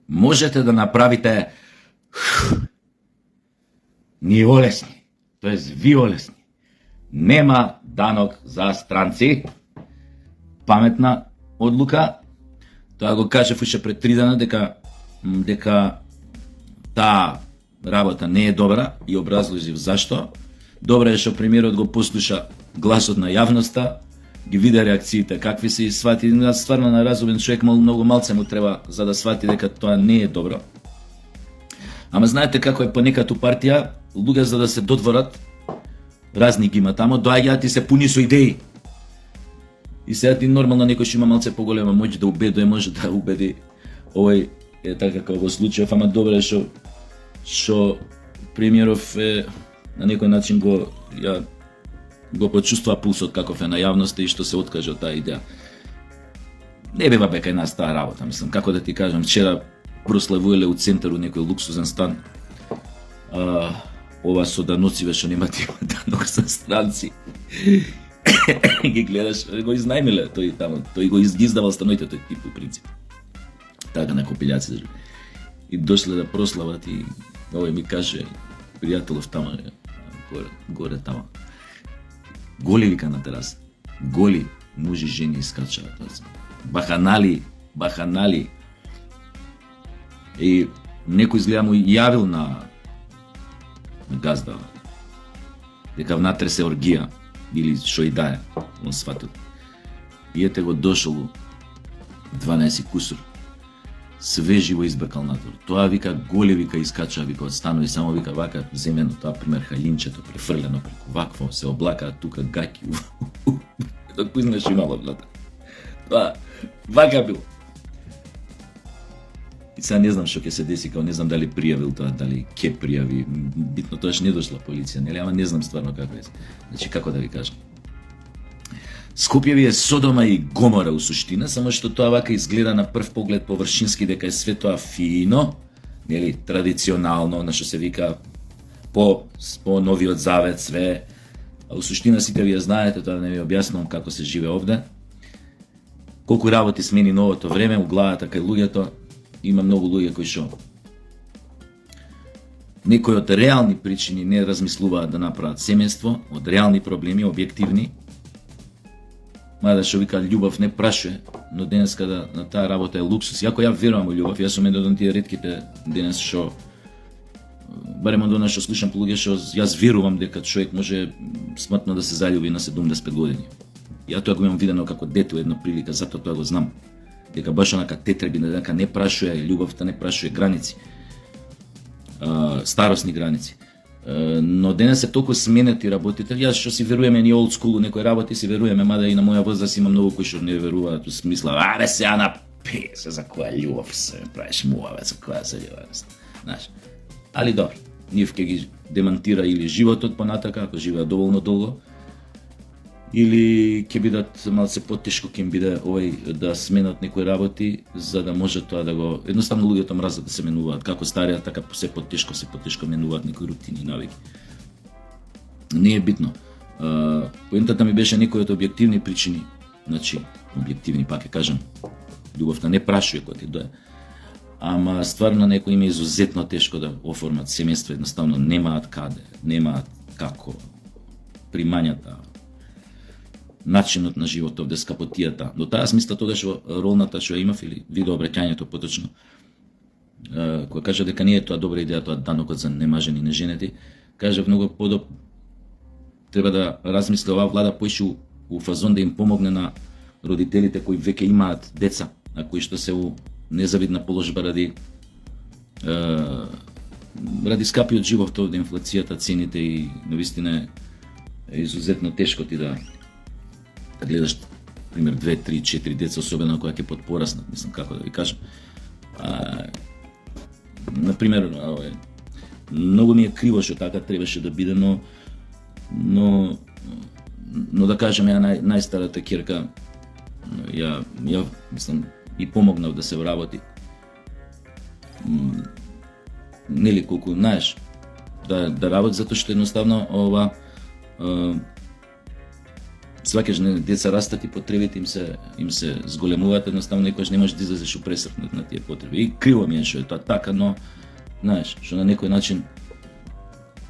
можете да направите ние олесни, тоест ви олесни. Нема данок за странци. Паметна одлука. Тоа го кажав уште пред 3 дена дека таа работа не е добра и образложив зашто. Добре е што премиерот го послуша гласот на јавноста, ги виде реакциите какви се и свати. Стварно на разумен човек многу малце му треба за да свати дека тоа не е добро. Ама знаете како е понекад у партија, луѓе за да се додворат, разни ги има тамо, доаѓаат и се пуни со идеи. И сега ти нормално некој што има малце поголема моќ да убедува, може да убеди овој е така како во случајов, ама добре што премиеров е на некој начин го почувствува пулсот каков е на јавноста и што се откаже од таа идеја. Не бива бека една таа работа, мислам, како да ти кажам, вчера прославувале у центару некој луксузен стан. Ова со даноци што нема данок за странци. Ги гледаш, го изнајмиле тој го издавал станоите тој тип по принцип. Така на копилјаци. И дошле да прослават и овој ми каже пријателов тама горе тама. Голи вика на тераса. Голи мужи жени искачаат. Баханали. И некој изгледа му јавил на газда дека внатре се оргија или што и да е, он сватил. И ете го дошол 12 кусур. Свежи во избекал надвор. Тоа вика Голи вика искача вика од станови, само вика вака земено тоа пример халинчето префрлено преку вакво се облакаат тука гаки. Кој знаеш имало блата. Тоа вака било. И сега не знам што ќе се деси, као не знам дали пријавил тоа, дали ќе пријави, битно тоа што не дошла полиција, нели, ама не знам стварно како е. Значи како да ви кажам. Скопје ви е Содома и Гомора у суштина, само што тоа вака изгледа на прв поглед површински дека е све тоа фино, нели, традиционално, на што се вика по новиот завет све. А у суштина сите вие знаете, тоа не ви објаснувам како се живе овде. Колку работи смени новото време, у главата кај луѓето, има многу луѓе кои што некои од реални причини не размислуваат да направат семејство, од реални проблеми, објективни. Мада што вика љубов не прашува, но денеска на таа работа е луксус. Иако ја верувам во љубов, јас сум еден од тие ретките денес што барем од она што слушам по луѓе што јас верувам дека човек може смртно да се заљуби на 75 години. Ја тоа го имам видено како дете една прилика, затоа тоа го знам. Дека баш онака тетреби, дека не прашува, љубовта не прашува граници, старосни граници. Но денес се толку сменети работите, јас што си веруваме ни old school некои работи, си веруваме, мада и на моја возраст има многу кои што не веруваат, у смисла, аре сега на песе, за која љубов се правиш муаве, за која се љубов, знаеш. Али добро, нив ќе ги демантира или животот понатака, ако живеат доволно долго, или ќе бидат малце потешко ќе им биде овој да сменат некои работи за да може тоа да го едноставно луѓето мразат да се менуваат, како стариот така се потешко менуваат некои рутини, навики. Не е битно. Поентата ми беше некои од објективни причини, значи објективни пак ќе кажам, љубовта не прашува кога ти дое. Ама стварно некои им е изузетно тешко да оформат семејство, едноставно немаат каде, немаат како, примањата, начинот на живот овде, скапотијата. До таа смисла тогаш во ролната што имав или видеообраќањето поточно, кој кажа дека не е тоа добра идеја, тоа данокот за немажени неженети, кажа многу треба да размисли оваа влада поише у фазон да им помогне на родителите кои веќе имаат деца, а кои што се у незавидна положба ради скапиот живот овде, инфлацијата, цените и навистина е изузетно тешко ти да гледаш, пример, 2, 3, 4 деца, особено која ќе подпораснат, мислам како да ви кажам. Например, многу ми е криво што така требаше да биде, но да кажем, ја најстарата ќерка, ја мислам и помогнав да се вработи. Нели колку знаеш да работи, затоа што едноставно ова сваќаш деца растат и потребите им се зголемуваат, едноставно некогаш не можеш да излезеш упресртнат на тие потреби. И криво ми е што е тоа така, но знаеш, што на некој начин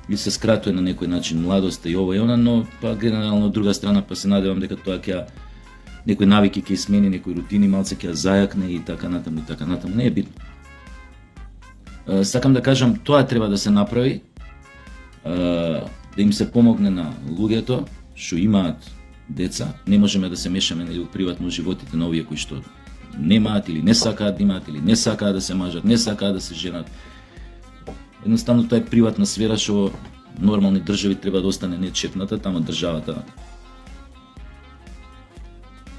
и се скратува на некој начин младоста и ова и она, но па генерално од друга страна па се надевам дека тоа ќе некои навики ќе смени, некои рутини малце ќе зајакне и така натаму, не е битно. Сакам да кажам, тоа треба да се направи, да им се помогне на луѓето што имаат деца. Не можеме да се мешаме у приватно животите на овие кои што немаат или не сакаат да имаат, или не сакаат да се мажат, не сакаат да се женат. Едноставно тоа е приватна сфера што нормални држави треба да остане нечепната, тама државата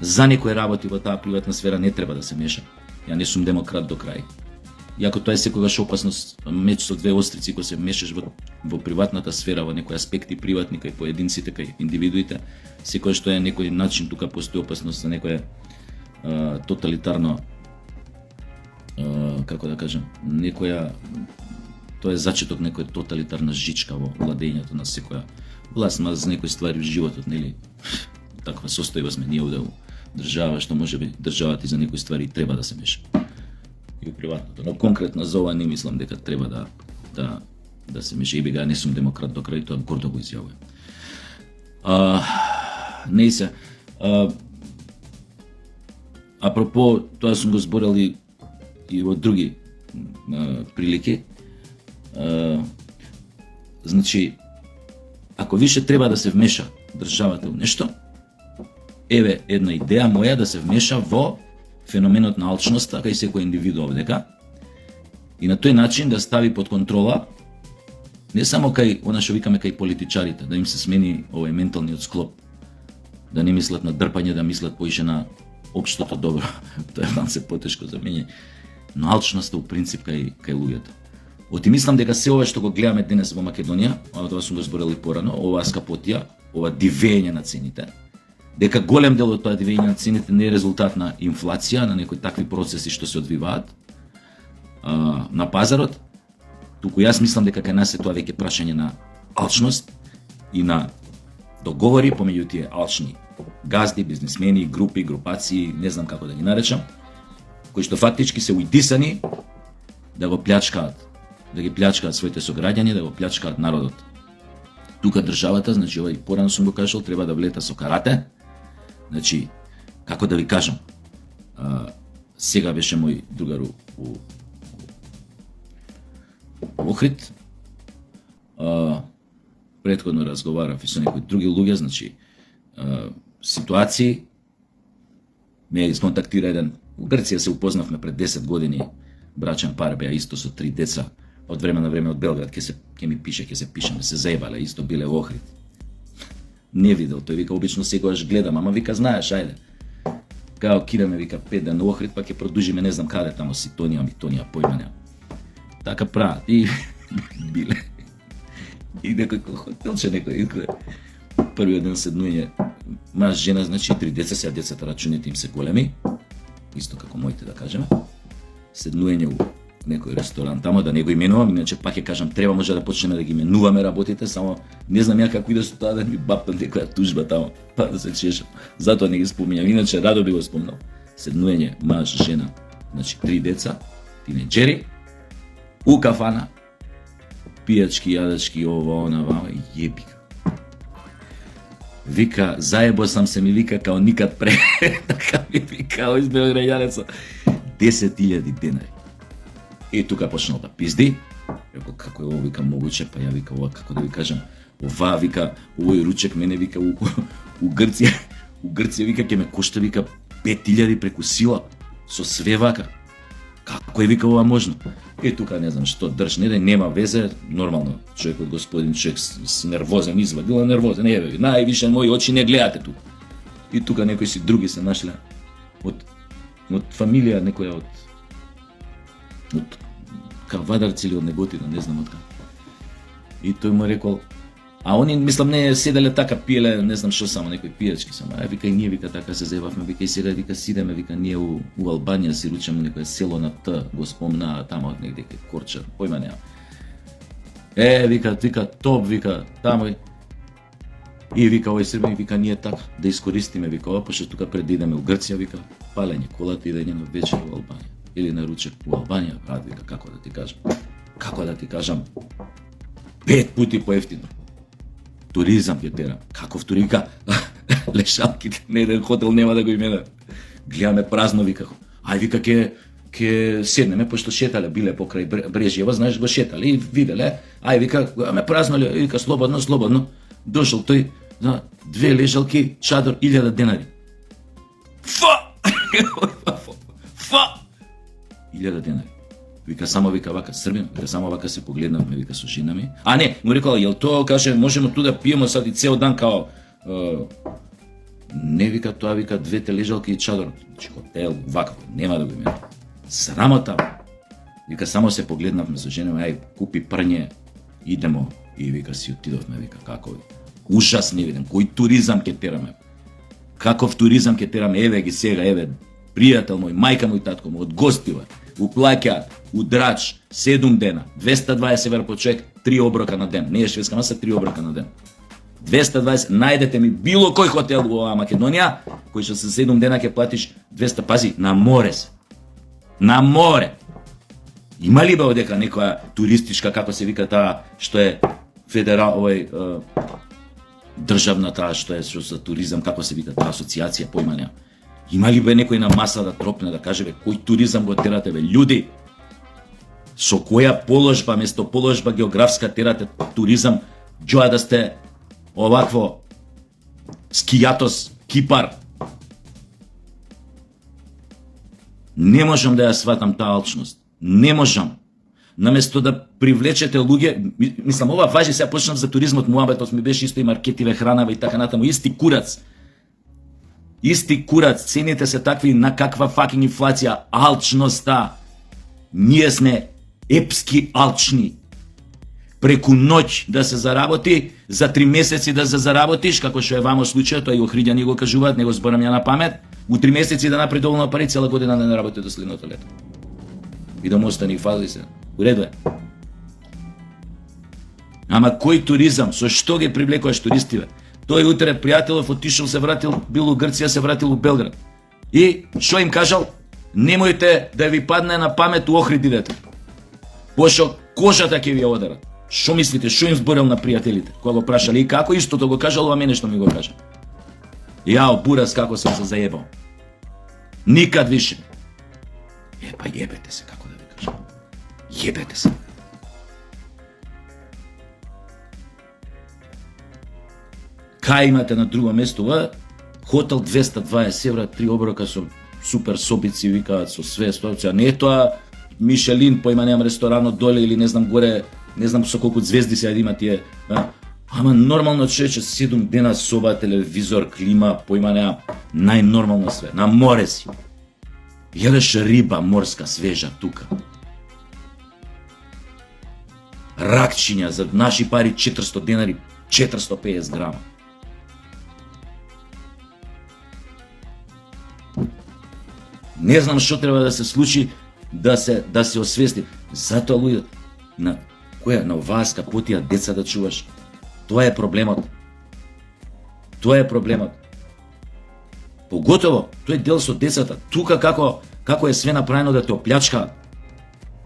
за некои работи во таа приватна сфера не треба да се меша. Ја не сум демократ до крај. Иако тоа е секогаш опасност, меч со две острици кога се мешаш во приватната сфера, во некои аспекти приватни кај поединците, кај индивидуите, секогаш тоа е некој начин, тука постои опасност за некој тоталитарно, како да кажам, тоа е зачеток некоја тоталитарна жичка во владењето на секоја власт, ма за некои ствари во животот, нели, таква состојба сме ние овде во држава, што може би државата и за некои ствари треба да се меша. И приватното, но конкретно за ова не мислам дека треба да се меша, и бега не сум демократ до крај, тоа гордо го изјавувам. Не се. Апропо, тоа сум го зборел и во други прилики. Значи, ако више треба да се вмеша државата во нешто, еве една идеја моја да се вмеша во феноменот на алчноста кај секој индивиду овдека и на тој начин да стави под контрола не само кај она што викаме кај политичарите, да им се смени овој менталниот склоп, да не мислат на дрпање, да мислат поише на општото добро. Тоа е малце потешко за мене, но алчноста у принцип кај луѓето. Оти мислам дека се ова што го гледаме денес во Македонија, тоа сум го зборел и порано, оваа скапотија, ова дивење на цените, дека голем дел од тоа дивење на цените не е резултат на инфлација, на некои такви процеси што се одвиваат на пазарот, туку јас мислам дека кај нас е тоа веќе прашање на алчност и на договори помеѓу тие алчни газди, бизнисмени, групи, групации, не знам како да ги наречам, кои што фактички се уидисани да го плячкаат, да ги плячкаат своите сограѓани, да го плячкаат народот. Тука државата, значи ова и порано сум го кажал, треба да влета со карате. Значи, како да ви кажам, сега беше мој другар у Охрид, претходно разговарав и со некои други луѓе, значи, ситуации, ме изконтактира еден, у Грција се упознавме пред 10 години, брачен пар беа исто со 3 деца, од време на време од Белград ќе ми пише, ќе се пишеме, се заебале, исто биле во Охрид. Не видел, тој вика обично секогаш гледам, ама вика знаеш, ајде. Као кидаме вика 5 дена во Охрид, па ќе продужиме не знам каде тамо Ситонија, Митонија, појма нема. Така прават и биле. И некој хотелче некој. Првиот ден седнуње, маж, жена, значи 3 деца, сега децата рачуните им се големи, исто како моите да кажеме. Седнуње у некој ресторан тамо, да не го именувам, иначе пак ќе кажам, треба може да почнеме да ги именуваме работите, само не знам ја како иде со тоа да ми бапнат некоја тужба тамо, па да се чешам. Затоа не ги споминам, иначе радо би го спомнал. Седнуње, маж, жена, значи 3 деца, тинеџери, у кафана, пијачки, јадачки, ова, она, вама, јебика. Вика, заебо сам се ми вика као никад пре, така ми вика, ој Белграѓанецо, 10.000 денари. И тука почнал да пизди, рекол како е ово, вика, могуче, па ја вика ова, како да ви кажам, ова, вика, овој ручек мене, вика, у Грција, вика, ќе ме кошта, вика, 5.000 преку сила, со све вака. Како е, вика, ова можно? И тука не знам што држ, не да нема везе, нормално, човекот, господин човек си нервозен, извадила нервозен, не бе, највише мои очи не гледате тука. И тука некои си други се нашле од фамилија, некоја од Кавадарци или од Неготина, не знам од кај. И тој му рекол, а они, мислам, не седеле така, пиеле, не знам што само, некои пијачки само. А вика и ние, вика, така се зебавме, вика и сега, вика, сидеме, вика, ние у Албанија си ручаме некоја село на Т, го спомнаа тамо негде кај Корчар, појма нема. Вика, топ, вика, тамо И вика овој Србин, вика ние така да искористиме, вика ова, пошто тука пред да идеме у Грција, вика палење колата и идење на вечер во Албанија или на ручек у Албанија, брат, вика како да ти кажам 5 пати поевтино. Туризам ќе тера. Каков туризам? Лешалките на еден хотел нема да го имена. Гледаме празно, вика. Ај вика ќе седнеме, пошто шетале биле покрај Брежјева, знаеш, го шетале и виделе. Ај вика, ме празно ли, вика слободно. Дошол тој за 2 лежалки, чадор 1000 денари. Фа! 1000 денари. Вика само вака Србин, вика само вака се погледнавме, вика со жена ми. А не, му рекол, јел тоа каже можеме ту да пиеме сад и цел дан као не вика тоа, вика 2 лежалки и чадор. Значи хотел, вакво, нема да го имаме. Срамота. Вика само се погледнавме со жена ми, ај купи прње, идемо и вика си отидовме, вика како ужас не видим, кој туризам ќе тераме. Каков туризам ќе тераме, еве ги сега, еве пријател мој, мајка мој, татко мој, од гостива, уплаќаат, удрач, 7 дена, 220 евра по човек, 3 оброка на ден. Не е шведска маса, 3 оброка на ден. 220, најдете ми било кој хотел во оваа Македонија, кој што се 7 дена ќе платиш 200, пази, на море се. На море. Има ли бе одека некоја туристичка, како се вика таа, што е федерал, државна таа, што е со туризам, како се вика таа асоциација, појма нема. Има ли бе некој на маса да тропне, да каже, бе, кој туризам го терате, бе, људи? Со која положба, место положба географска терате туризам, џоа да сте овакво скијатос, Кипар? Не можам да ја сватам таа алчност. Не можам. Наместо да привлечете луѓе, мислам, ова важи, сега почнав за туризмот, муабетот ми беше исто и маркетиве, хранава и така натаму, исти курац. Исти курац, цените се такви, на каква факинг инфлација, алчноста. Ние сме епски алчни. Преку ноќ да се заработи, за 3 месеци да се заработиш, како што е вамо случајот, тоа и Охриѓани го кажуваат, него зборам ја на памет, у 3 месеци да направи доволно пари, цела година да не работи до следното лето. И да му остани фали се. Уреду е. Ама кој туризам, со што ги привлекуваш туристиве? Тој утре пријателов отишол, се вратил, бил у Грција, се вратил у Белград. И што им кажал? Немојте да ви падне на памет у Охрид идете. Пошо кожата ќе ви ја ударат. Што мислите, што им зборел на пријателите? Кога го прашале и како истото го кажал, ова мене што ми го кажа. Јао, бурас, како сум се заебал. Никад више. Па јебете се, како да ви кажам. Јебете се. Кај имате на друго место, хотел 220 евра, 3 оброка со супер собици, викаат со све стојци, а не тоа Мишелин, појма немам ресторанот доле или не знам горе, не знам со колку звезди се има тие. Ама нормално човече, 7 дена соба, телевизор, клима, појма немам, најнормално све, на море си. Јадеш риба морска свежа тука. Ракчиња за наши пари 400 денари, 450 грама. Не знам што треба да се случи да се освести. Затоа луѓе на која на васка потија деца да чуваш. Тоа е проблемот. Тоа е проблемот. Поготово тој дел со децата. Тука како е све направено да те оплячкаат.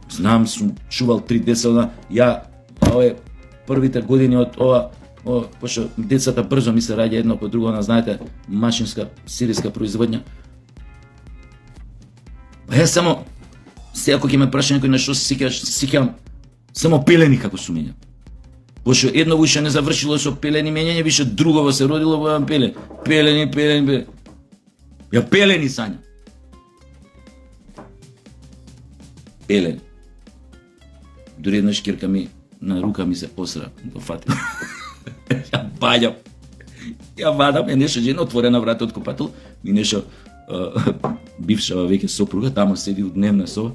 Знам, сум чувал 3 деца, ја ове првите години од ова, пошто децата брзо ми се раѓа едно по друго, знаете, машинска сириска производња. Ја само, сега кога ќе ме праша некој на што се сеќавам, само пелени како сум мене. Пошто едно више не завршило со пелени менење, више другово се родило во пелени. Пелени. Ја пелени сања. Пелени. Дури еднаш кирка ми на рука ми се посра, го фатил. Ја баѓам. Ја вадам, нешто жена отворена врата од купател, и нешто бившава веќе сопруга, тамо седи у дневна соба,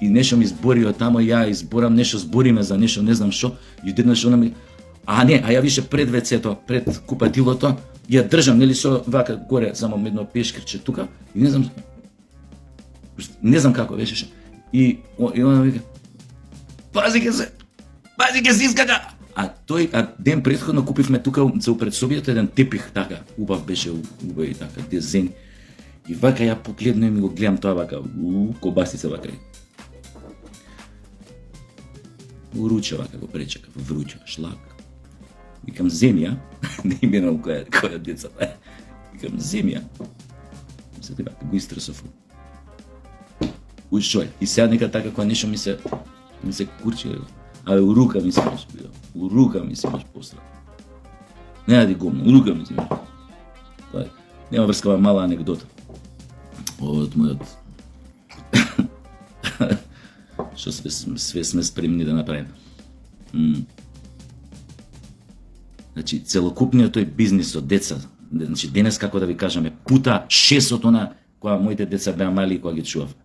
и нешто ми збори од тамо, ја изборам нешто, збориме за нешто, не знам што, и одеднаш она ми, ја више пред вецето, пред купатилото, ја држам, нели со вака горе, само едно пешкирче тука, и не знам како беше, и она вика, пази ке се искака, ден претходно купивме тука за пред собијата еден тепих така, убав беше, убав и така, дизајн. И вака ја погледнувам и го гледам тоа вака, кобасица вака. Уруча вака го пречека, вруча, шлак. Викам земја, не именам која деца. Викам земја. Се ти вака го истресов. Ушој. И сега нека така кога нешто ми се курчи. А у рука ми се имаш бидо. У рука ми се имаш постра. Не да ти гомно, у рука ми се имаш. Тоа нема врскава мала анекдота. Од мојот што све сме спремни да направиме. Значи, целокупниот тој бизнис од деца, значи денес како да ви кажеме, пута 6 од она која моите деца беа мали и која ги чував.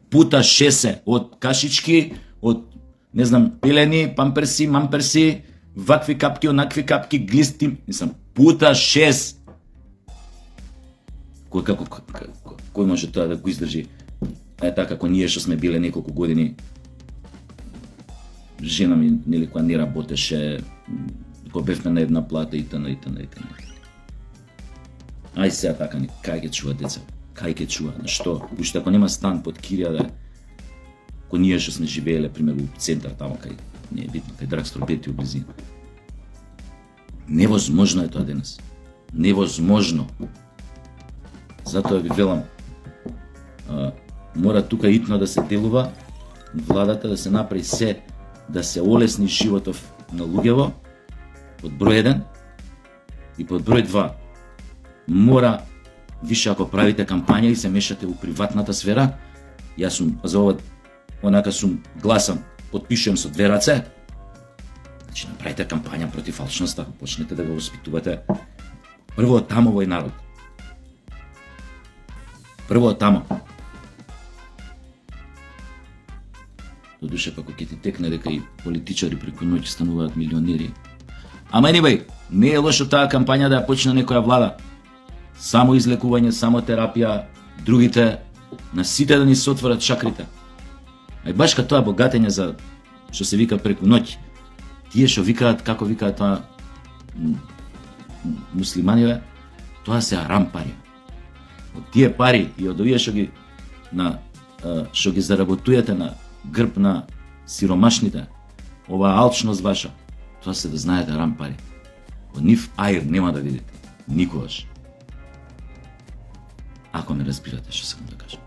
Пута 6 од кашички, од не знам, пелени, памперси, мамперси, вакви капки, онакви капки, глисти, мислам, пута 6. Кој може тоа да го издржи? Така како ние што сме биле неколку години, жена ми, нели, која не работеше, кога бевме на една плата и т.н. Ај сега така, кај ќе чува деца? Кај ќе чува? На што? Уште ако нема стан под кирија, ко ние што сме живееле, примерно, у центар, тамо кај, не е битно, кај Драгстор Бети у близина. Невозможно е тоа денес. Невозможно. Затоа ви велам, мора тука итно да се делува, владата да се направи се, да се олесни животов на луѓево, под број 1, и под број 2, мора више ако правите кампања и се мешате у приватната сфера, јас сум за ова, онака сум гласам, потпишувам со 2 раце, значи направите кампања против фалшноста, почнете да го воспитувате прво од тамо овој народ. Прво од тамо. Додуше, како ќе ти текне дека и политичари преку ноќ стануваат милионери. Ама anyway, не е лошо таа кампања да ја почне некоја влада. Само излекување, само терапија, другите, на сите да ни се отворат чакрите. А и баш тоа богатење за што се вика преку ноќ, тие што викаат, како викаат тоа муслиманиве, тоа се арампари. Од тие пари и од овие што ги заработујете на грб на сиромашните, оваа алчност ваша, тоа се да знаете арампари. Од нив аир нема да видите. Никогаш. Ако ме разбирате што сакам да кажам.